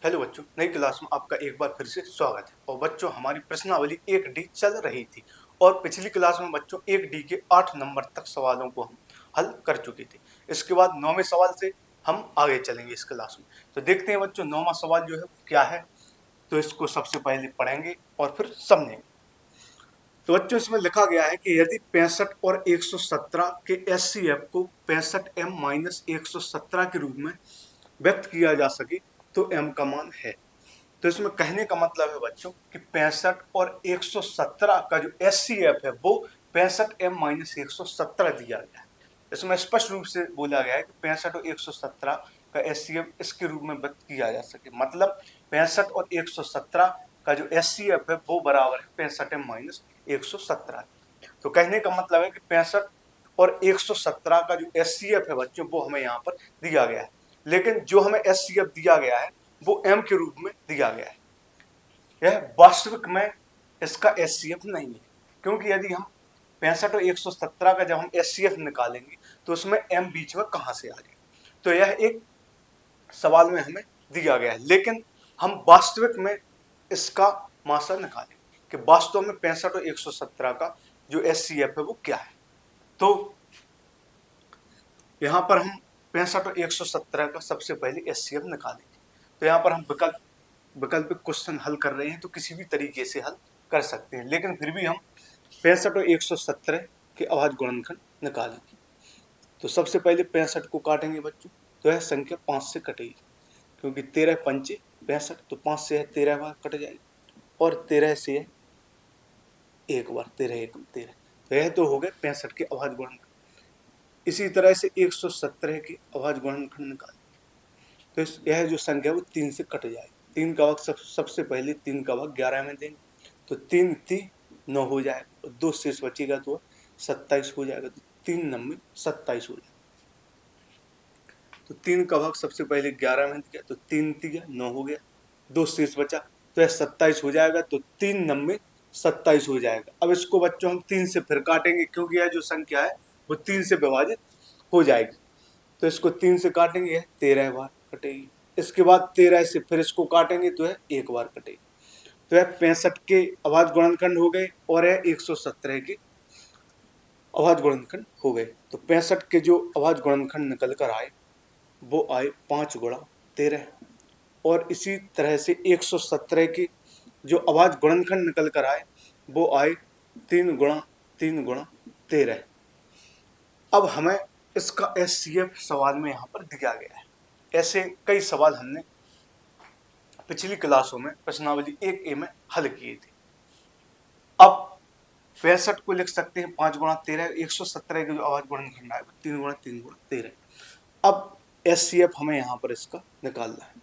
Hello बच्चों, नई class में आपका एक बार फिर से स्वागत है। और बच्चों, हमारी प्रश्नावली 1D चल रही थी और पिछली क्लास में बच्चों 1D के 8 नंबर तक सवालों को हम हल कर चुके थे। इसके बाद 9वें सवाल से हम आगे चलेंगे इस क्लास में। तो देखते हैं बच्चों 9वां सवाल जो है क्या है। तो इसको सबसे पहले पढ़ेंगे और फिर समझेंगे। तो बच्चों इसमें लिखा गया है कि यदि 65 और 117 के एचसीएफ को 65m-117 के रूप में व्यक्त किया जा सके तो m का मान है। तो इसमें कहने का मतलब है बच्चों कि 65 और 117 का जो एचसीएफ है वो 65m-117 दिया गया है। इसमें स्पष्ट रूप से बोला गया है कि 65 और 117 का एचसीएफ इसके रूप में व्यक्त किया जा सके, मतलब 65 और 117 का जो एचसीएफ है वो बराबर है 65m-117। तो कहने का मतलब है कि 65 और 117 का जो एचसीएफ है बच्चों वो हमें यहाँ पर दिया गया है, लेकिन जो हमें एचसीएफ दिया गया है वो m के रूप में दिया गया है। यह वास्तविक में इसका एचसीएफ नहीं है, क्योंकि यदि हम 65 और 117 का जब हम एचसीएफ निकालेंगे तो उसमें m बीच में कहां से आ जाएगा। तो यह एक सवाल में हमें दिया गया है, लेकिन हम वास्तविक में इसका मास्टर निकालेंगे कि वास्तव में 65 और 117 का जो एचसीएफ है वो क्या है। तो यहाँ पर हम 65 और 117 का सबसे पहले एचसीएफ निकालेंगे। तो यहाँ पर हम वैकल्पिक क्वेश्चन हल कर रहे हैं तो किसी भी तरीके से हल कर सकते हैं, लेकिन फिर भी हम 65 और 117 के अभाज्य गुणनखंड निकालेंगे। तो सबसे पहले 65 को काटेंगे बच्चों, तो यह संख्या 5 से कटेगी, क्योंकि 13 पंचे 65, तो 5 से है 13 बार कट जाएगी और 13 से है एक बार, 13 एक 13। तो यह तो हो गए 65 के अभाज्य गुणनखंड। इसी तरह से 117 के अभाज्य गुणनखंड निकालेंगे, तो यह जो संख्या है वो 3 से कट जाएगी। 3 का भाग सबसे पहले 3 का भाग 11 में देंगे, तो 3 3 9 हो जाएगा और 2 शेष बचेगा तो 27 हो जाएगा। तो 3 9 27 हो जाएगा। तो 3 का भाग सबसे पहले 11 में दिया, तो 3 3 9 हो गया, 2 शेष बचा तो यह 27 हो जाएगा। तो 3 9 27 हो जाएगा। अब इसको बच्चों हम 3 से फिर काटेंगे, क्योंकि यह जो संख्या है वो 3 से विभाजित हो जाएगी। तो इसको 3 से काटेंगे 13 बार कटेगी। इसके बाद 13 से फिर इसको काटेंगे तो है एक बार कटेगी। तो यह 65 के अभाज्य गुणनखंड हो गए और यह 117 के अभाज्य गुणनखंड हो गए। तो 65 के जो अभाज्य गुणनखंड निकल कर आए वो आए 5 गुणा 13, और इसी तरह से 117 के जो अभाज्य गुणनखंड निकल कर आए वो आए 3 गुणा 3 गुणा 13। अब हमें इसका एचसीएफ सवाल में यहाँ पर दिया गया है। ऐसे कई सवाल हमने पिछली क्लासों में प्रश्नावली 1A में हल किए थे। अब 65 को लिख सकते हैं 5 गुणा 13, 117 के जो अभाज्य गुणनखंड आए 3 गुणा 3 गुणा 13। अब एचसीएफ हमें यहाँ पर इसका निकालना है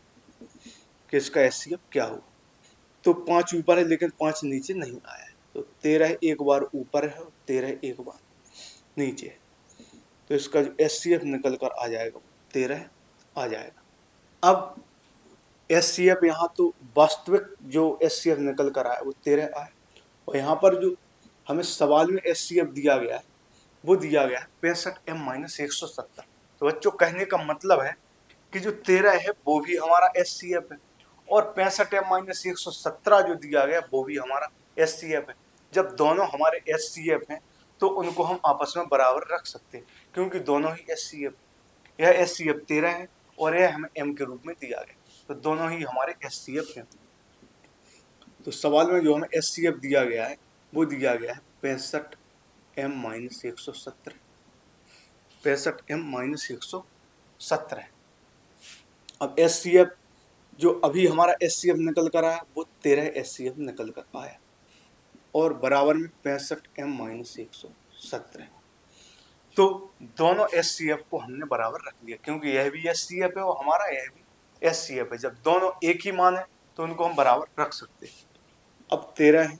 कि इसका एचसीएफ क्या होगा। तो 5 ऊपर है लेकिन 5 नीचे नहीं आया है, तो 13 एक बार ऊपर है और 13 एक बार नीचे है। तो इसका जो एचसीएफ निकल कर आ जाएगा 13 आ जाएगा। अब एचसीएफ यहाँ तो वास्तविक जो एचसीएफ निकल कर आया वो 13 आया, और यहाँ पर जो हमें सवाल में एचसीएफ दिया गया है वो दिया गया है 65m-117। तो बच्चों कहने का मतलब है कि जो 13 है वो भी हमारा एचसीएफ है और 65m-117 जो दिया गया वो भी हमारा एचसीएफ है। जब दोनों हमारे एचसीएफ हैं तो उनको हम आपस में बराबर रख सकते हैं, क्योंकि दोनों ही एचसीएफ, यह एचसीएफ 13 है और यह हमें m के रूप में दिया गया, तो दोनों ही हमारे एचसीएफ हैं। तो सवाल में जो हमें एचसीएफ दिया गया है वो दिया गया है 65m-117, 65m-117। अब एचसीएफ जो अभी हमारा एचसीएफ निकल कर आया वो 13 एचसीएफ निकल कर आया और बराबर में 65m-117। तो दोनों एचसीएफ को हमने बराबर रख लिया, क्योंकि यह भी एचसीएफ है और हमारा यह भी एचसीएफ है। जब दोनों एक ही मान है तो उनको हम बराबर रख सकते हैं। अब 13 है,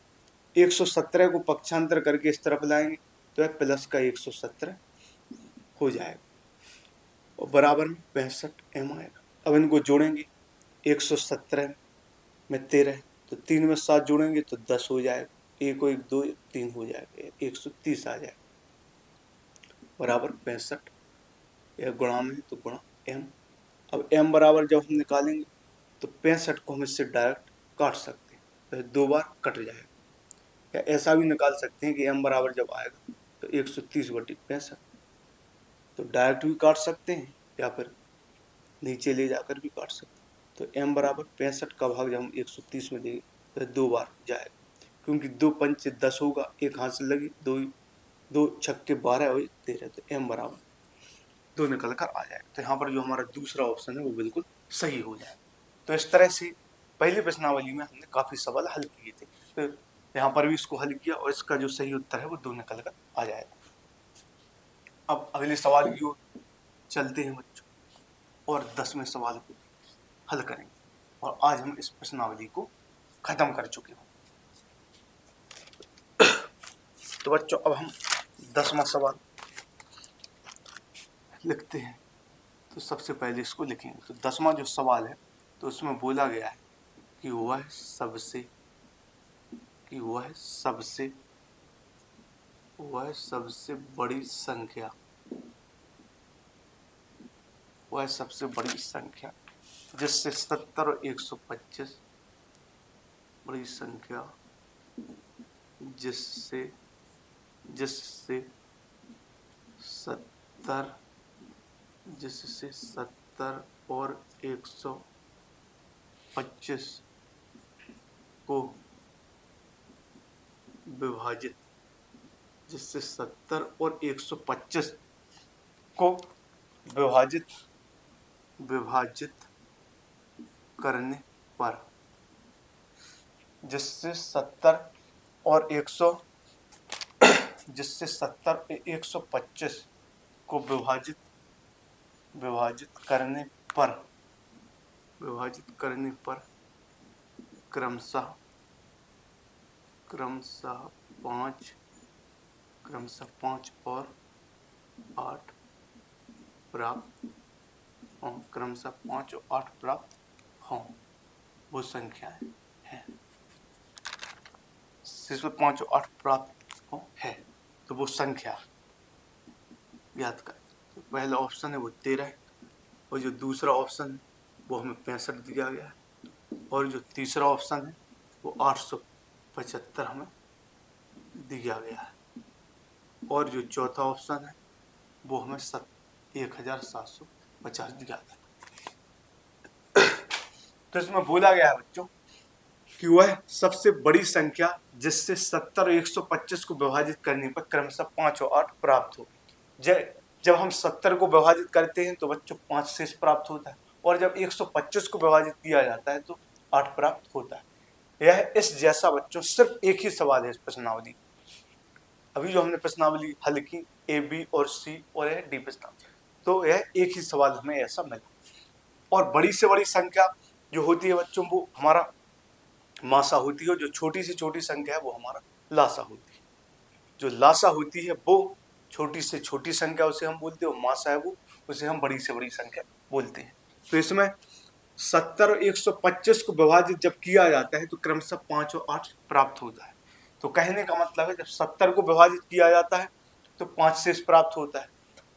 117 को पक्षांतर करके इस तरफ लाएंगे तो यह प्लस का 117 हो जाएगा और बराबर में 65m आएगा। अब इनको जोड़ेंगे, 117 में 13 तो 3 में 7 जोड़ेंगे तो 10 हो जाएगा, 1 को 1 2 3 हो जाएगा, 130 आ जाएगा बराबर 65। यह गुणा में है तो गुणा m। अब m बराबर जब हम निकालेंगे तो 65 को हम इससे डायरेक्ट काट सकते हैं, तो 2 बार कट जाएगा। या ऐसा भी निकाल सकते हैं कि m बराबर जब आएगा तो 130/65, तो डायरेक्ट भी काट सकते हैं या फिर नीचे ले जाकर भी काट सकते हैं। तो m बराबर 65 का भाग जब हम 130 में देंगे तो 2 बार जाएगा, क्योंकि 2 पंचे 10 होगा, एक हाथ से लगी, 2 छक्के 12 और 13, तो m बराबर 2 निकल कर आ जाएगा। तो यहाँ पर जो हमारा दूसरा ऑप्शन है वो बिल्कुल सही हो जाएगा। तो इस तरह से पहली प्रश्नावली में हमने काफी सवाल हल किए थे, तो यहाँ पर भी इसको हल किया और इसका जो सही उत्तर है वो 2 निकल कर आ जाएगा। अब अगले सवाल की ओर चलते हैं बच्चों, और 10वें सवाल को हल करेंगे, और आज हम इस प्रश्नावली को खत्म कर चुके हैं। तो बच्चों अब हम 10वां सवाल लिखते हैं। तो सबसे पहले इसको लिखेंगे। तो 10वां जो सवाल है तो उसमें बोला गया है कि वह सबसे बड़ी संख्या जिससे 70 और 125 बड़ी संख्या जिससे 70 और 125 को विभाजित जिससे 70 और 125 को विभाजित करने पर जिससे 70 और 125 को विभाजित करने पर क्रमशः 5 और 8 प्राप्त हों, वो संख्याएं हैं। जिसमें 5 और 8 प्राप्त हो है, तो वो संख्या याद करें। तो पहला ऑप्शन है वो 13 है, और जो दूसरा ऑप्शन है वो हमें 65 दिया गया है, और जो तीसरा ऑप्शन है वो 875 हमें दिया गया है, और जो चौथा ऑप्शन है वो हमें 1750 दिया गया। तो इसमें बोला गया है बच्चों कि वह सबसे बड़ी संख्या जिससे 70 और 125 को विभाजित करने पर क्रमशः 5 और 8 प्राप्त हो। जब हम 70 को विभाजित करते हैं तो बच्चों 5 शेष प्राप्त होता है, और जब 125 को विभाजित किया जाता है तो 8 प्राप्त होता है। यह इस जैसा बच्चों सिर्फ एक ही सवाल है इस प्रश्नावली। अभी जो हमने प्रश्नावली हल की ए, बी और सी और यह डी प्रश्नावली, तो यह एक ही सवाल हमें ऐसा मिला। और बड़ी से बड़ी संख्या जो होती है बच्चों वो हमारा मासा होती है, जो छोटी से छोटी संख्या है वो हमारा लासा होती है। जो लासा होती है वो छोटी से छोटी संख्या उसे हम बोलते हैं, मासा है वो उसे हम बड़ी से बड़ी संख्या बोलते हैं। तो इसमें 70 और 125 को विभाजित जब किया जाता है तो क्रमशः 5 और 8 प्राप्त होता है। तो कहने का मतलब है जब 70 को विभाजित किया जाता है तो 5 शेष प्राप्त होता है,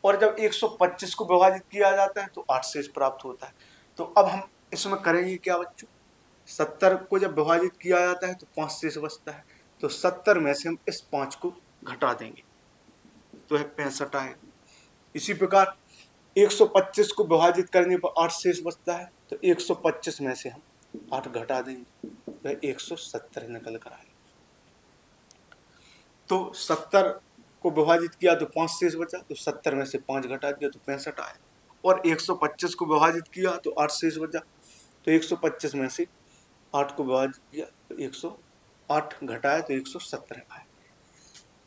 और जब 125 को विभाजित किया जाता है तो 8 शेष प्राप्त होता है। तो अब हम इसमें करेंगे क्या बच्चों, 70 को जब विभाजित किया जाता है तो 5 शेष बचता है, तो 70 में से हम इस 5 को घटा देंगे तो है 65 आएगा। इसी प्रकार 125 को विभाजित करने पर 8 शेष बचता है, तो 125 में से हम 8 घटा देंगे तो 170 निकल कर आएगा। तो 70 को विभाजित किया तो 5 शेष बचा, तो 70 में से 5 घटा दिया तो 65 आया, और 125 को विभाजित किया तो 8 शेष बचा, तो 125 में से 8 को विभाजित किया तो 108 घटाया तो 170 आया।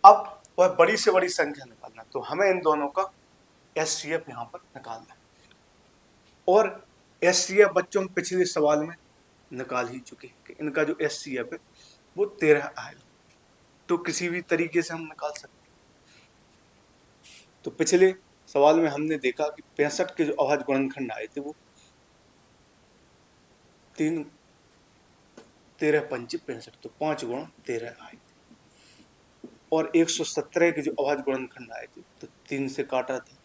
अब वह बड़ी से बड़ी संख्या निकालना, तो हमें इन दोनों का एचसीएफ यहाँ पर निकालना है, और एचसीएफ बच्चों हम पिछले सवाल में निकाल ही चुके हैं कि इनका जो एचसीएफ है वो 13 आएगा, तो किसी भी तरीके से हम निकाल सकते हैं। तो पिछले सवाल में हमने देखा कि 65 के जो अभाज्य गुणनखंड आए थे वो 13 पंचे 65, तो 5 गुणा 13 आए थे, और 117 के जो अभाज्य गुणनखंड आए थे तो 3 से काटा था,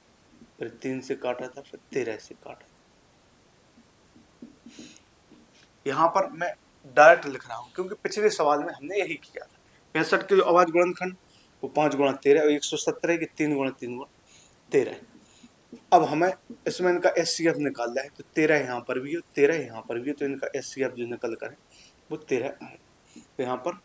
फिर 3 से काटा था, फिर 13 से काटा था। यहाँ पर मैं डायरेक्ट लिख रहा हूँ क्योंकि पिछले सवाल में हमने यही किया था। 65 के जो अभाज्य गुणनखंड वो 5 गुणा 13 और 117 के 3 गुणा 3 गुणा 13। अब हमें इसमें इनका SCF निकालना है, तो 13 यहाँ पर भी है, 13 यहाँ पर भी है, तो इनका SCF जो निकल कर है वो 13 है। तो यहाँ पर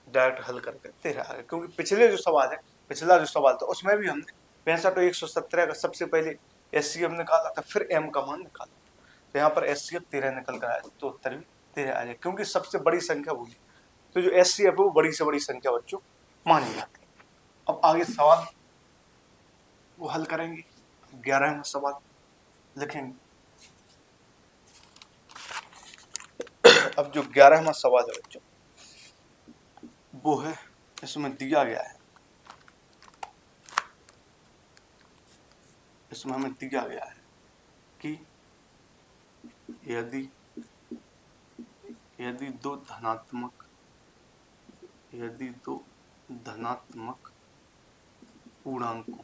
डायरेक्ट हल करके 13 आ गया, क्योंकि पिछला जो सवाल था उसमें भी हमने 65 और 117 का सबसे पहले SCF निकाला था, फिर M का मान निकाला। तो यहाँ पर SCF 13 निकल कर आया, तो उत्तर भी 13 आ जाए, क्योंकि सबसे बड़ी संख्या वही। तो जो SCF है वो बड़ी से बड़ी संख्या बच्चों मानी जाती है। अब आगे सवाल वो हल करेंगे। 11वां सवाल लिखेंगे। अब जो 11वां सवाल है बच्चों वो है, इसमें दिया गया है, इसमें हमें दिया गया है कि यदि दो धनात्मक पूर्णांकों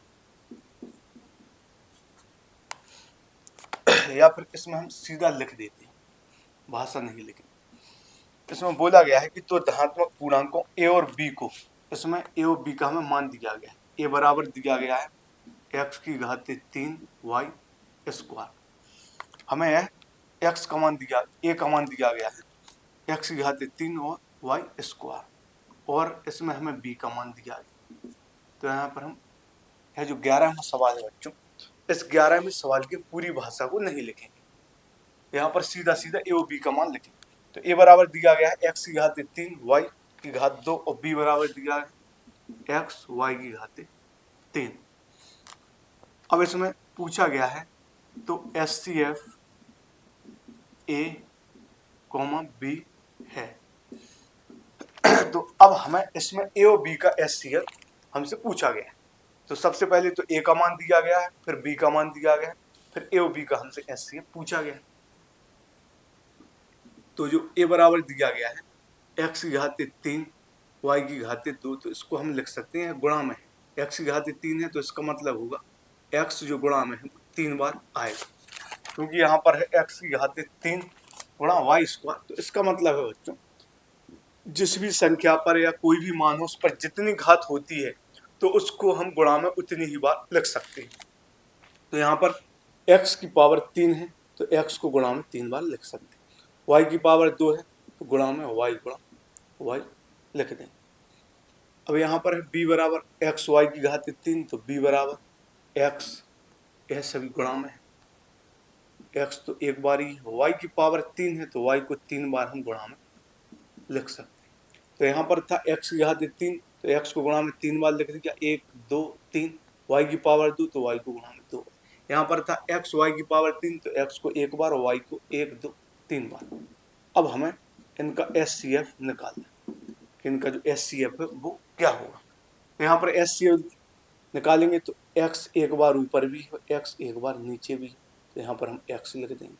या फिर इसमें हम सीधा लिख देते हैं, भाषा नहीं लिखेंगे। इसमें बोला गया है कि तो धनात्मक पूर्णांकों A और B को, इसमें A और B का हमें मान दिया गया है। A बराबर दिया गया है x की घात 3 y स्क्वायर। हमें x का मान दिया, A का मान दिया गया है x की घात 3 और y स्क्वायर, और इसमें हमें B का मान दिया गया। तो यहाँ पर हम है जो 11वां सवाल है बच्चों, इस 11वें सवाल की पूरी भाषा को नहीं लिखेंगे, यहाँ पर सीधा सीधा A और B का मान लिखेंगे। तो A बराबर दिया गया है x की घात 3 y की घात 2 और B बराबर दिया है x y की घात 3। अब इसमें पूछा गया है तो SCF A, B है। तो अब हमें इसमें A और B का SCF हमसे पूछा गया है। तो सबसे पहले तो A का मान दिया गया है, फिर B का मान दिया गया है, फिर A और B का हमसे SCF पूछा गया है। तो जो A बराबर दिया गया है x की घात 3 y की घात 2, तो इसको हम लिख सकते हैं गुणा में है। x की घात 3 है तो इसका मतलब होगा x जो गुणा में है 3 बार आएगा, क्योंकि यहाँ पर है x की घात 3 गुणा y स्क्वायर। तो इसका मतलब है बच्चों जिस भी संख्या पर या कोई भी मान हो उस पर जितनी घात होती है तो उसको हम गुणा में उतनी ही बार लिख सकते हैं। तो यहाँ पर x की पावर 3 है तो x को गुणा में 3 बार लिख सकते हैं। y की पावर 2 है तो गुणा में y गुणा y लिख दें। अब यहाँ पर है b बराबर x y की घात 3, तो b बराबर x, यह सभी गुणा में है। x तो एक बार ही, y की पावर 3 है तो y को 3 बार हम गुणा में लिख सकते हैं। तो यहाँ पर था x की घात 3, तो x को गुणा में 3 बार लिख दिया, 1 2 3, y की पावर 2 तो y को गुणा में 2 बार। यहाँ पर था x y की पावर 3, तो x को एक बार और y को 1 2 3 बार। अब हमें इनका SCF निकालना है, इनका जो SCF है वो क्या होगा। तो यहाँ पर SCF निकालेंगे तो x एक बार ऊपर भी है, x एक बार नीचे भी है, तो यहाँ पर हम x लिख देंगे।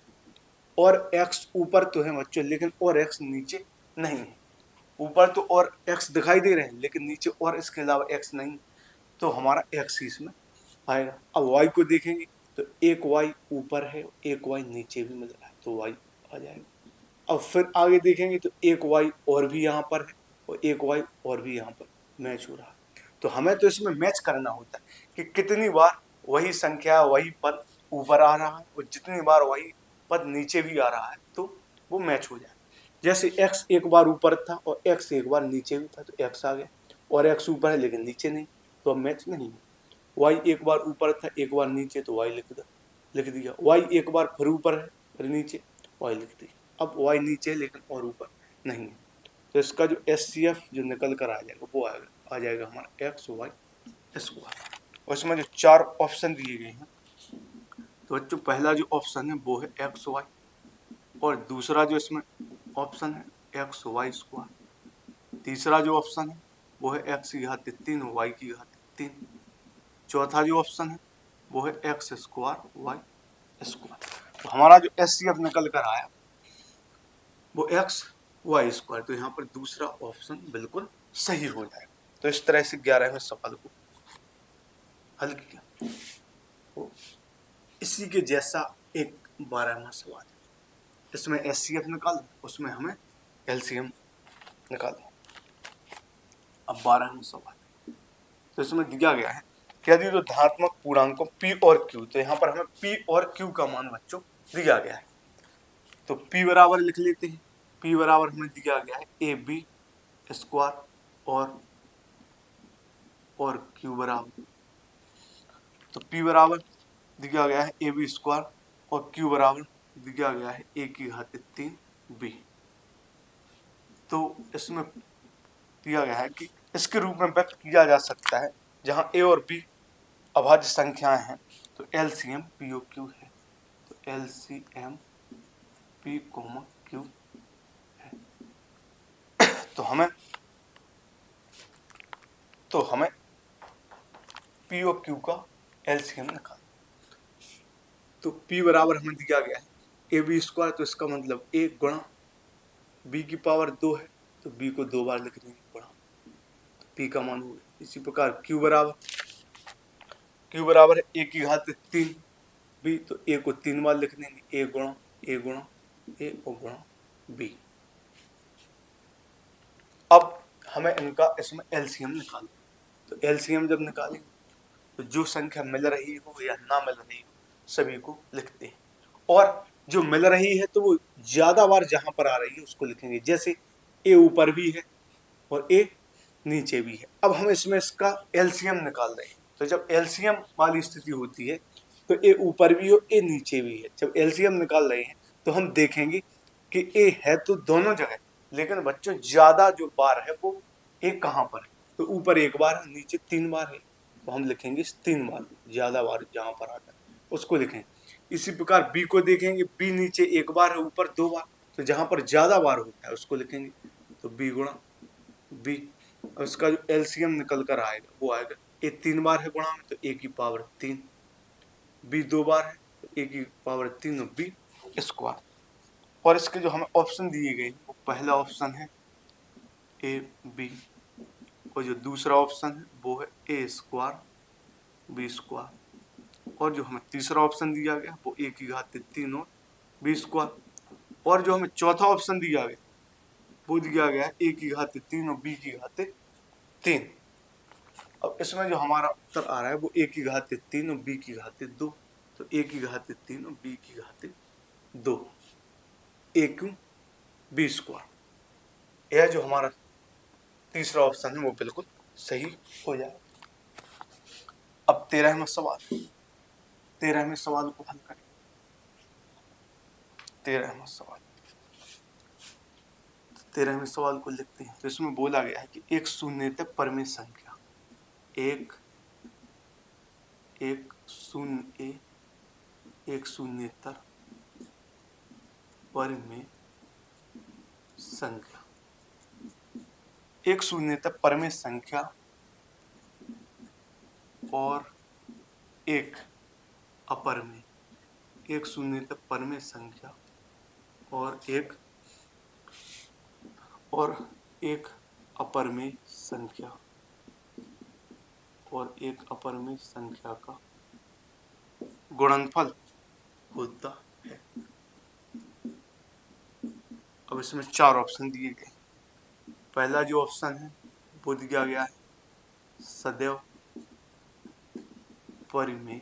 और x ऊपर तो है बच्चों, लेकिन और x नीचे नहीं है। ऊपर तो और x दिखाई दे रहे हैं लेकिन नीचे और इसके अलावा x नहीं, तो हमारा x ही इसमें आएगा। अब y को देखेंगे तो एक y ऊपर है, एक y नीचे भी मिल रहा है, तो y आ जाएगा। अब फिर आगे देखेंगे तो एक y और भी यहाँ पर है और एक y और भी यहाँ पर मैच हो रहा है। तो हमें तो इसमें मैच करना होता है कि कितनी बार वही संख्या वही पद ऊपर आ रहा है और जितनी बार वही पद नीचे भी आ रहा है तो वो मैच हो जाए। जैसे x एक बार ऊपर था और x एक बार नीचे भी था तो x आ गया, और x ऊपर है लेकिन नीचे नहीं, तो अब मैच नहीं है। y एक बार ऊपर था एक बार नीचे, तो y लिख दिया। y एक बार फिर ऊपर है फिर नीचे, y लिख दिया। अब y नीचे है लेकिन और ऊपर नहीं है, तो इसका जो SCF जो निकल कर आ जाएगा वो आ जाएगा हमारा x y स्क्वायर। और इसमें जो 4 ऑप्शन दिए गए हैं, तो बच्चों पहला जो ऑप्शन है वो है x y, और दूसरा जो इसमें ऑप्शन है x y स्क्वायर, तीसरा जो ऑप्शन है वो है x की घात 3 y की घात 3, चौथा जो ऑप्शन है वो है x स्क्वायर y स्क्वायर। तो हमारा जो SCF निकल कर आया वो x y स्क्वायर, तो यहाँ पर दूसरा ऑप्शन बिल्कुल सही हो जाएगा। तो इस तरह से 11वें सवाल को हल किया। तो इसी के जैसा एक 12वां सवाल है, इसमें HCF निकाल, उसमें हमें LCM निकाल। अब 12वां सवाल, तो इसमें दिया गया है कि यदि तो धनात्मक पूर्णांकों P और Q, तो यहाँ पर हमें P और Q का मान बच्चों दिया गया है। तो P बराबर लिख लेते हैं। P बराबर हमें दिया गया है AB स्क्वायर और Q बराबर, तो P बराबर दिया गया है AB स्क्वायर और Q बराबर दिया गया है A की घात 3B। तो इसमें दिया गया है कि इसके रूप में व्यक्त किया जा सकता है जहाँ A और B अभाज्य संख्याएं हैं, तो LCM POQ है। तो LCM P, Q है। तो हमें P और Q का LCM निकाल। तो P बराबर हमें दिया गया है AB स्क्वायर, तो इसका मतलब A गुणा B की पावर 2 है, तो B को 2 बार लिख देंगे गुणा, तो P का मान हो गया। इसी प्रकार Q बराबर है A की घात 3B, तो A को 3 बार लिख देंगे, A गुणा A गुणा A और गुणा B। अब हमें इनका इसमें LCM निकालना, तो LCM जब निकालेंगे तो जो संख्या मिल रही हो या ना मिल रही हो सभी को लिखते हैं, और जो मिल रही है तो वो ज्यादा बार जहां पर आ रही है उसको लिखेंगे। जैसे A ऊपर भी है और A नीचे भी है। अब हम इसमें इसका LCM निकाल रहे हैं, तो जब LCM वाली स्थिति होती है तो A ऊपर भी हो A नीचे भी है। जब LCM निकाल रहे हैं तो हम देखेंगे कि A है तो दोनों जगह, लेकिन बच्चों ज्यादा जो बार है वो A कहाँ पर है, तो ऊपर 1 बार है, नीचे 3 बार है, तो हम लिखेंगे 3 बार, ज्यादा बार जहां पर आता है उसको लिखें। इसी प्रकार B को देखेंगे, B नीचे 1 बार है, ऊपर 2 बार, तो जहां पर ज्यादा बार होता है उसको लिखेंगे, तो B गुणा B। और इसका जो LCM निकल कर आएगा वो आएगा A 3 बार है गुणा में, तो A की पावर 3, B 2 बार है तो A की पावर 3 और B स्क्वायर। और इसके जो हमें ऑप्शन दिए गए वो पहला ऑप्शन है A B, और जो दूसरा ऑप्शन है वो है A स्क्वायर B स्क्वायर, और जो हमें तीसरा ऑप्शन दिया गया वो A की घात 3 और B स्क्वायर, और जो हमें चौथा ऑप्शन दिया गया वो दिया गया है A की घात 3 और B की घात 3। अब इसमें जो हमारा उत्तर आ रहा है वो A की घात 3 और B की घात 2, तो A की घात 3 और B की घात 2 A क्यों B स्क्वायर, यह जो हमारा तीसरा ऑप्शन है वो बिल्कुल सही हो जाए। अब 13वें सवाल को हल करें। 13वें सवाल को लिखते हैं। तो इसमें बोला गया है कि एक शून्यतः परमेय संख्या, एक शून्येतर परमेय संख्या, एक शून्यतः परमेय संख्या और एक अपरमेय, एक शून्यतः परमेय संख्या और एक अपरमेय संख्या और एक अपरमेय संख्या का गुणनफल होता है। अब इसमें 4 ऑप्शन दिए गए। पहला जो ऑप्शन है वो दिया गया है सदैव परिमेय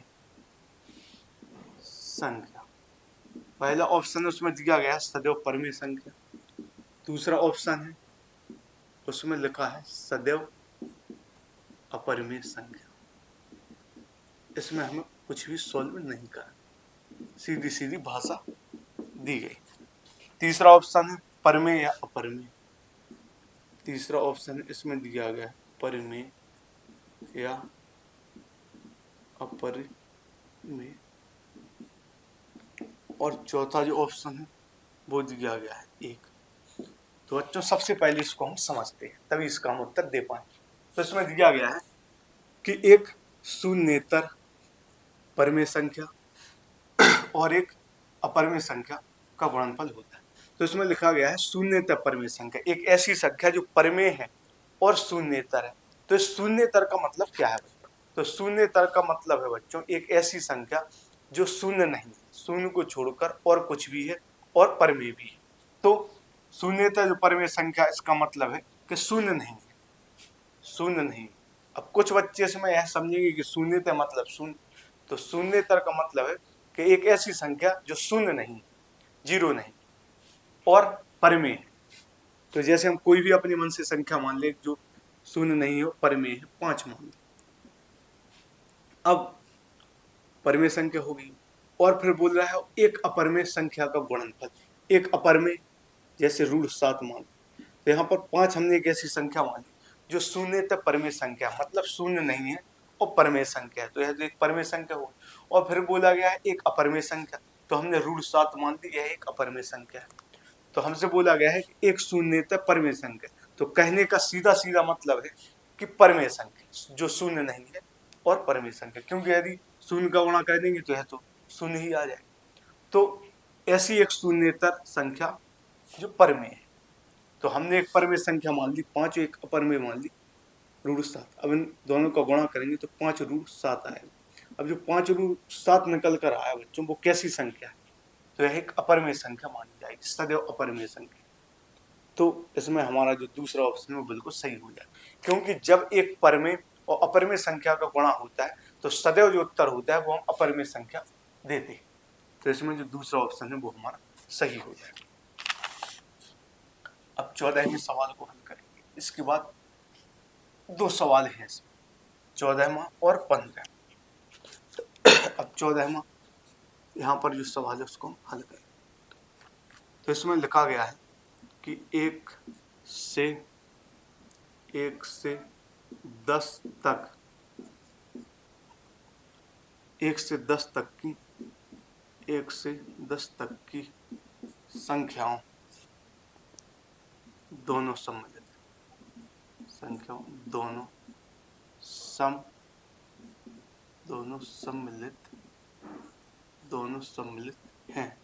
संख्या, पहला ऑप्शन उसमें दिया गया है सदैव परिमेय संख्या। दूसरा ऑप्शन है उसमें लिखा है सदैव अपरिमेय संख्या। इसमें हमें कुछ भी सॉल्व नहीं करना, सीधी सीधी भाषा दी गई। तीसरा ऑप्शन है परिमेय या अपरिमेय। तीसरा ऑप्शन इसमें दिया गया है परिमेय या अपरिमेय, और चौथा जो ऑप्शन है वो दिया गया है एक। तो बच्चों सबसे पहले इसको हम समझते हैं तभी इसका हम उत्तर दे पाए। तो इसमें दिया गया है कि एक शून्येतर परिमेय संख्या और एक अपरिमेय संख्या का गुणनफल होता है। तो इसमें लिखा गया है शून्येतर परिमेय संख्या, एक ऐसी संख्या जो परिमेय है और शून्येतर है। तो शून्येतर का मतलब क्या है बच्चों? तो शून्येतर का मतलब है बच्चों एक ऐसी संख्या जो शून्य नहीं है, शून्य को छोड़कर और कुछ भी है और परमेय भी है। तो शून्यता जो परमेय संख्या, इसका मतलब है कि शून्य नहीं है, शून्य नहीं। अब कुछ बच्चे इसमें यह समझेंगे कि शून्यता मतलब शून्य, तो शून्यता का मतलब है कि एक ऐसी संख्या जो शून्य नहीं, जीरो नहीं और परमेय है। तो जैसे हम कोई भी अपने मन से संख्या मान ले जो शून्य नहीं हो, परमेय है, 5 मान लो। अब परमेय संख्या हो गई, और फिर बोल रहा है एक अपरमेय संख्या का गुणनफल। एक अपरमेय जैसे √7 मान लो, तो यहाँ पर 5 हमने एक ऐसी संख्या मान ली जो शून्य तक परमेय संख्या, मतलब शून्य नहीं है और परमेय संख्या है, तो यह तो एक परमेय संख्या हो। और फिर बोला गया है एक अपरमेय संख्या, तो हमने √7 मान ली, यह एक अपरमेय संख्या है। तो हमसे बोला गया है कि एक शून्य तक परमेय संख्या, तो कहने का सीधा सीधा मतलब है कि परमेय संख्या जो शून्य नहीं है और परमेय संख्या, क्योंकि यदि शून्य का गुणा कर देंगे तो यह तो शून्य ही आ जाए। तो ऐसी एक शून्येतर संख्या जो परमेय है, तो हमने एक परमेय संख्या मान ली 5, एक अपरमेय मान ली √7। अब इन दोनों का गुणा करेंगे तो 5√7 आएगा। अब जो 5√7 निकल कर आया बच्चों, वो कैसी संख्या है? तो यह एक अपरमेय संख्या मानी जाएगी, सदैव अपरमेय संख्या। तो इसमें हमारा जो दूसरा ऑप्शन है वो बिल्कुल सही हो जाए, क्योंकि जब एक परमेय और अपरमेय संख्या का गुणा होता है तो सदैव जो उत्तर होता है वो हम अपरमेय संख्या देते हैं। तो इसमें जो दूसरा ऑप्शन है वो हमारा सही हो जाएगा। अब 14वें सवाल को हल करेंगे, इसके बाद 2 सवाल हैं इसमें, 14वां और 15वां। अब 14वां यहाँ पर जो सवाल है उसको हम हल करें। तो इसमें लिखा गया है कि 1 से 10 तक, 1 से 10 तक की, 1 से 10 तक की संख्याओं दोनों सम्मिलित, संख्याओं दोनों सम्मिलित हैं।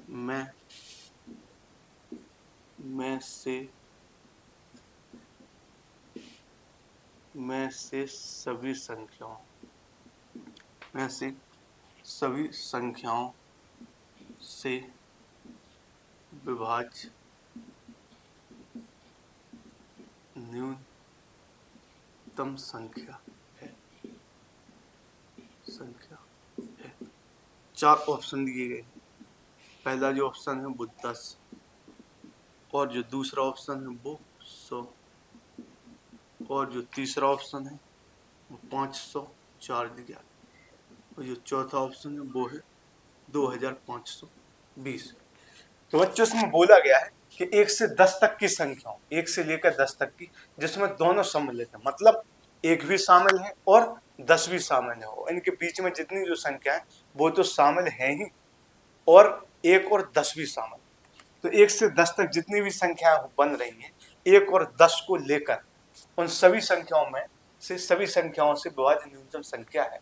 मैं से सभी संख्याओं से विभाज्य न्यूनतम संख्या है। 4 ऑप्शन दिए गए। पहला जो ऑप्शन है वो 10, और जो दूसरा ऑप्शन है वो 100, और जो तीसरा ऑप्शन है वो 504 दिया, और जो चौथा ऑप्शन है वो है 2520। तो बच्चों इसमें बोला गया है कि 1 से 10 तक की संख्याओं, 1 से लेकर 10 तक की, जिसमें दोनों सम्मिलित है, मतलब 1 भी शामिल है और 10 भी शामिल है, इनके बीच में जितनी जो संख्या है वो तो शामिल है ही, और 1 और 10 भी शामिल। तो 1 से 10 तक जितनी भी संख्याएं बन रही हैं, 1 और 10 को लेकर उन सभी संख्याओं में से सभी संख्याओं से विभाज्य न्यूनतम संख्या है।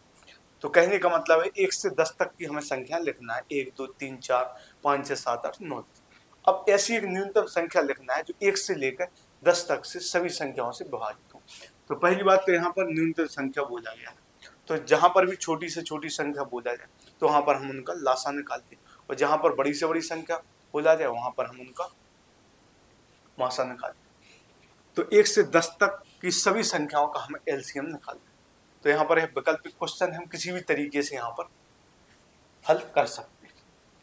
तो कहने का मतलब है 1 से 10 तक की हमें संख्या लिखना है, 1 2 3 4 5 6 7 8 9। अब ऐसी एक न्यूनतम संख्या लिखना है जो 1 से लेकर 10 तक से सभी संख्याओं से विभाजित हो। तो पहली बात तो यहाँ पर न्यूनतम संख्या बोला गया है, तो जहां पर भी छोटी से छोटी संख्या बोला जाए तो वहां पर हम उनका लासा निकालते हैं, और जहां पर बड़ी से बड़ी संख्या बोला जाए वहां पर हम उनका मासा निकालते हैं। तो 1 से 10 तक की सभी संख्याओं का हमें एलसीएम निकालना है। तो यहाँ पर वैकल्पिक क्वेश्चन हम किसी भी तरीके से यहाँ पर हल कर सकते हैं,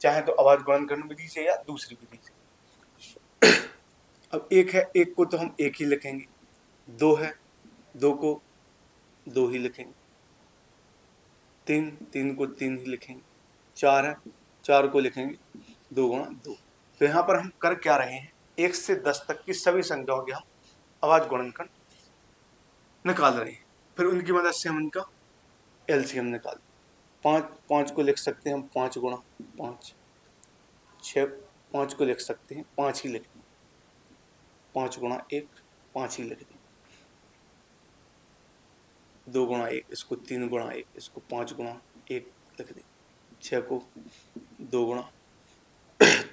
चाहे तो आवाज गुणनखंड विधि से या दूसरी विधि से। अब 1 है, 1 को तो हम 1 ही लिखेंगे, 2 है, 2 को 2 ही लिखेंगे, 3 को 3 ही लिखेंगे, 4 है, 4 को लिखेंगे 2 गुणा 2। तो यहाँ पर हम कर क्या रहे हैं, 1 से 10 तक की सभी संख्याओं के हम आवाज गुणनखंड निकाल रहे हैं, फिर उनकी मदद से हम इनका एलसीएम निकाल। 5 को लिख सकते हैं हम 5 गुणा 5, 6, 5 को लिख सकते हैं 5 ही लिखेंगे, 5 गुणा 1 5 ही लिख दें, 2 गुणा 1 इसको 3 गुणा 1 इसको 5 गुणा 1 लिख दें, 6 को 2 गुणा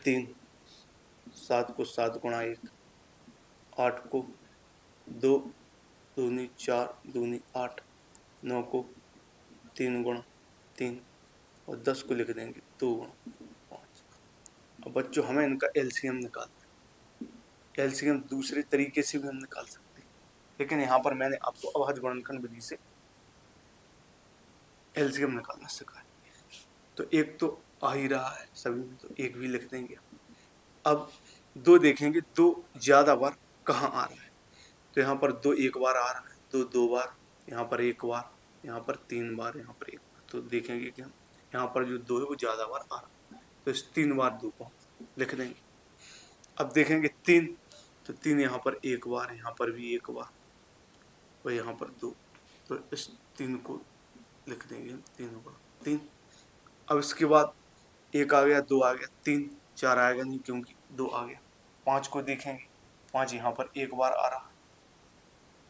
3, 7 को 7 गुणा 1, 8 को 2 दूनी 4 दूनी 8, 9 को 3 गुणा 3, और 10 को लिख देंगे 2 गुणा 5। अब बच्चों हमें इनका एलसीएम निकालना है। एलसीएम दूसरे तरीके से भी हम निकाल सकते हैं, लेकिन यहाँ पर मैंने आपको अभाज्य गुणनखंड विधि से एलसीएम निकालना सिखाया। तो एक तो आ ही रहा है सभी में, तो एक भी लिख देंगे। अब दो देखेंगे, दो ज्यादा बार कहाँ आ रहा है। तो यहाँ पर दो एक बार आ रहा है, दो दो बार, यहाँ पर एक बार, यहाँ पर तीन बार, यहाँ पर एक बार। तो देखेंगे कि हम यहाँ पर जो दो है वो ज्यादा बार आ रहा है, तो इस 3 बार 2 को लिख देंगे। अब देखेंगे 3, तो 3 यहाँ पर एक बार, यहाँ पर भी एक बार, और यहाँ पर 2, तो इस 3 को लिख देंगे 3 बार 3। अब इसके बाद एक आ गया, 2 आ गया, 3 4 आएगा नहीं क्योंकि 2 आ गया। 5 को देखेंगे, 5 यहाँ पर एक बार आ रहा है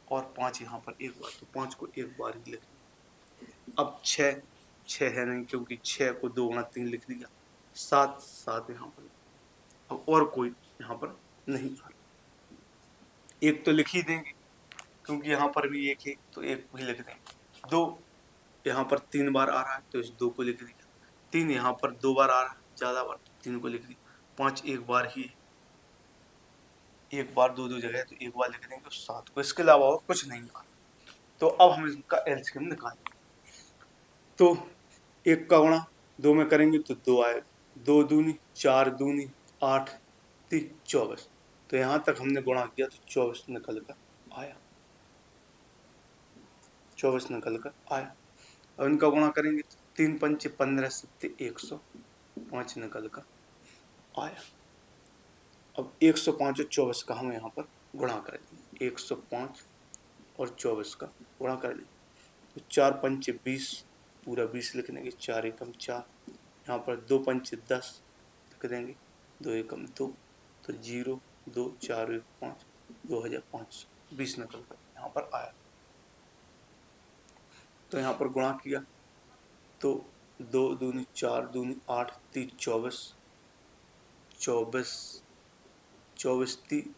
और 5 यहाँ पर एक बार, तो 5 को एक बार ही लिखेंगे। अब 6 है नहीं क्योंकि 6 को 2 गुणा 3 लिख दिया। 7 यहाँ पर, अब और कोई यहाँ पर नहीं आ रहा। एक तो लिख ही देंगे क्योंकि यहाँ पर भी एक है, तो एक भी लिख देंगे। 2 यहाँ पर 3 बार आ रहा है, तो इस 2 को लिख दिया। 3 यहाँ पर 2 बार आ रहा है, ज्यादा बार, तो 3 को लिख दिया। 5 एक बार ही है, एक बार दो जगह, तो एक बार लिख देंगे। तो 7 को, इसके अलावा और कुछ नहीं आ रहा। तो अब हम इसका एलसीएम निकालेंगे। तो 1 का गुणा 2 में करेंगे तो 2 आएगा, 2 दूनी 4 दूनी 8 3 24। तो यहाँ तक हमने गुणा किया तो 24 निकल कर आया, 24 निकल कर आया। अब इनका गुणा करेंगे तो 3 पंचे 15 सत्ते 105 निकल कर आया। अब 105 और 24 का हम यहाँ पर गुणा करेंगे, 105 और 24 का गुणा कर लेंगे। तो 4 पंचे 20, पूरा 20 लिख देंगे। 4 एकम 4, यहाँ पर 2 पंचे 10 लिख देंगे। 2 एकम 2, तो 0 2 4 1 5, 2520 निकल कर यहाँ पर आया। तो यहाँ पर गुणा किया तो 2 दूनी 4 दूनी 8 3 24, 24 3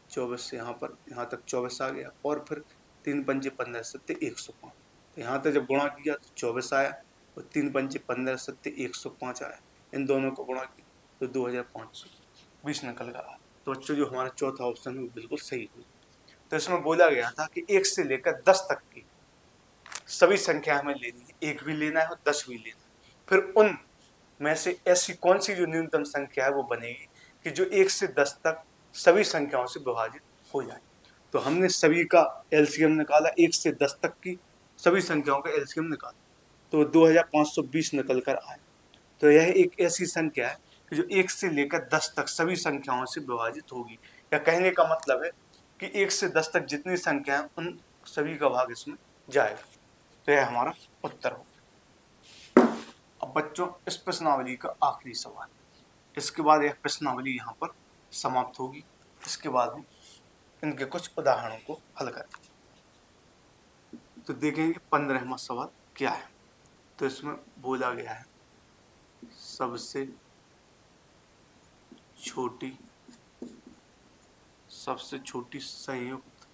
24 यहाँ पर, यहाँ तक 24 आ गया। और फिर 3 पंचे 15 सत्ते 105, तो यहाँ तक जब गुणा किया तो 24 आया और 3 पंचे 15 सत्ते 105 आया। इन दोनों को गुणा किया तो 2520 निकल कर आया। तो बच्चों जो हमारा चौथा ऑप्शन है वो बिल्कुल सही हुई। तो इसमें बोला गया था कि 1 से लेकर 10 तक की सभी संख्या हमें लेनी है, 1 भी लेना है और 10 भी लेना है। फिर उन में से ऐसी कौन सी जो न्यूनतम संख्या है वो बनेगी कि जो 1 से 10 तक सभी संख्याओं से विभाजित हो जाए। तो हमने सभी का एलसीएम निकाला, 1 से 10 तक की सभी संख्याओं का एलसीएम निकाला, तो 2520 निकल कर आया। तो यह एक ऐसी संख्या है कि जो 1 से लेकर 10 तक सभी संख्याओं से विभाजित होगी, या कहने का मतलब है कि 1 से 10 तक जितनी संख्या है उन सभी का भाग इसमें जाएगा। तो यह हमारा उत्तर होगा। अब बच्चों इस प्रश्नावली का आखिरी सवाल, इसके बाद यह प्रश्नावली यहाँ पर समाप्त होगी। इसके बाद हम इनके कुछ उदाहरणों को हल करेंगे। तो देखेंगे 15वां सवाल क्या है। तो इसमें बोला गया है सबसे छोटी संयुक्त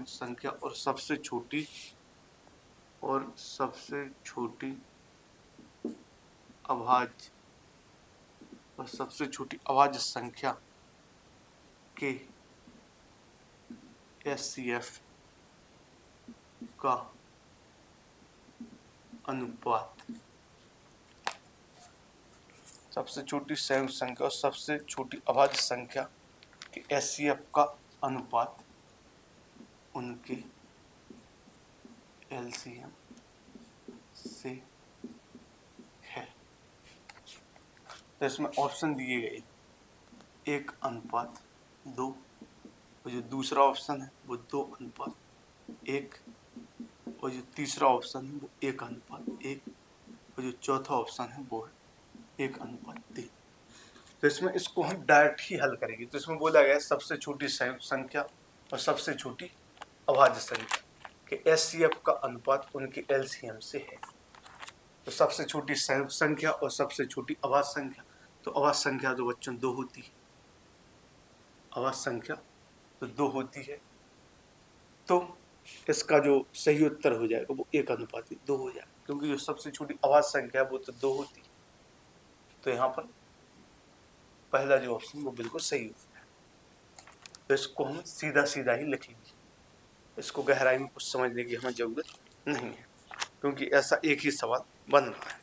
संख्या और सबसे छोटी संयुक्त संख्या और सबसे छोटी अभाज्य संख्या के एचसीएफ का अनुपात, सबसे छोटी संयुक्त संख्या और सबसे छोटी अभाज्य संख्या के एचसीएफ का अनुपात उनके एलसीएम से है। तो इसमें ऑप्शन दिए गए 1:2, और जो दूसरा ऑप्शन है वो 2:1, और जो तीसरा ऑप्शन है वो 1:1, और जो चौथा ऑप्शन है वो है 1:3। तो इसमें इसको हम डायरेक्ट ही हल करेंगे। तो इसमें बोला गया है सबसे छोटी संयुक्त संख्या और सबसे छोटी अभाज्य संख्या के एचसीएफ का अनुपात उनके एलसीएम से है। तो सबसे छोटी संयुक्त संख्या और सबसे छोटी अभाज्य संख्या तो अवस्थ संख्या तो बच्चों 2 होती है, अवस्थ संख्या तो 2 होती है, तो इसका जो सही उत्तर हो जाएगा वो 1:2 हो जाएगा, क्योंकि जो सबसे छोटी अवस्थ संख्या है वो तो 2 होती है। तो यहाँ पर पहला जो ऑप्शन वो बिल्कुल सही हो गया। तो इसको हम सीधा सीधा ही लिखेंगे, इसको गहराई में कुछ समझने की हमें जरूरत नहीं है, क्योंकि ऐसा एक ही सवाल बन रहा है।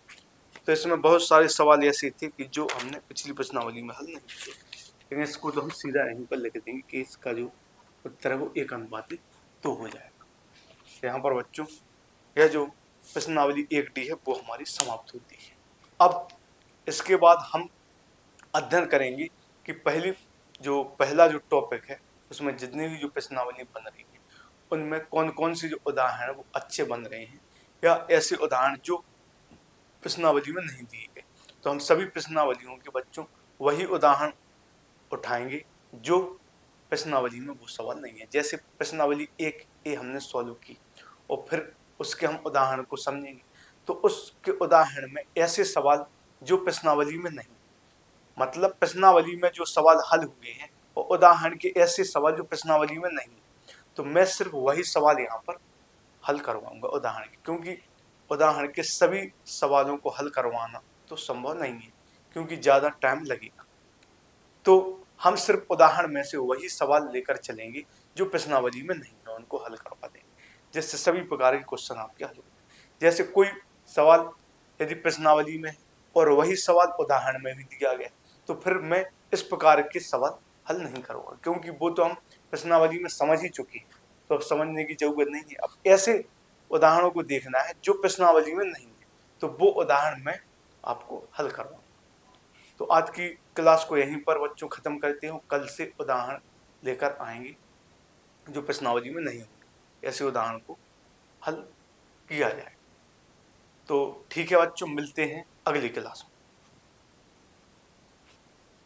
तो इसमें बहुत सारे सवाल ऐसे थे कि जो हमने पिछली प्रश्नावली में हल नहीं किए, लेकिन इसको तो हम सीधा यहीं पर लिख देंगे कि इसका जो उत्तर है वो 1:2 हो जाएगा। यहाँ पर बच्चों यह जो प्रश्नावली 1D है वो हमारी समाप्त होती है। अब इसके बाद हम अध्ययन करेंगे कि पहला जो टॉपिक है उसमें जितनी भी जो प्रश्नावली बन रही है उनमें कौन कौन से जो उदाहरण वो अच्छे बन रहे हैं, या ऐसे उदाहरण जो प्रश्नावली में नहीं दिए गए। तो हम सभी प्रश्नावलियों के बच्चों वही उदाहरण उठाएंगे जो प्रश्नावली में वो सवाल नहीं है। जैसे प्रश्नावली 1A हमने सॉल्व की और फिर उसके हम उदाहरण को समझेंगे, तो उसके उदाहरण में ऐसे सवाल जो प्रश्नावली में नहीं, मतलब प्रश्नावली में जो सवाल हल हुए हैं और उदाहरण के ऐसे सवाल जो प्रश्नावली में नहीं, तो मैं सिर्फ वही सवाल यहाँ पर हल करवाऊंगा उदाहरण के, क्योंकि उदाहरण के सभी सवालों को हल करवाना तो संभव नहीं है, क्योंकि ज्यादा टाइम लगेगा। तो हम सिर्फ उदाहरण में से वही सवाल लेकर चलेंगे जो प्रश्नावली में नहीं है, उनको हल करवा देंगे, जिससे सभी प्रकार के क्वेश्चन आपके हल होंगे। जैसे कोई सवाल यदि प्रश्नावली में है और वही सवाल उदाहरण में भी दिया गया, तो फिर मैं इस प्रकार के सवाल हल नहीं करूंगा, क्योंकि वो तो हम प्रश्नावली में समझ ही चुके हैं, तो अब समझने की जरूरत नहीं है। अब ऐसे उदाहरणों को देखना है जो प्रश्नावली में नहीं है, तो वो उदाहरण मैं आपको हल करवाऊंगा। तो आज की क्लास को यहीं पर बच्चों खत्म करते हो, कल से उदाहरण लेकर आएंगे जो प्रश्नावली में नहीं होंगे, ऐसे उदाहरण को हल किया जाए। तो ठीक है बच्चों, मिलते हैं अगली क्लास में।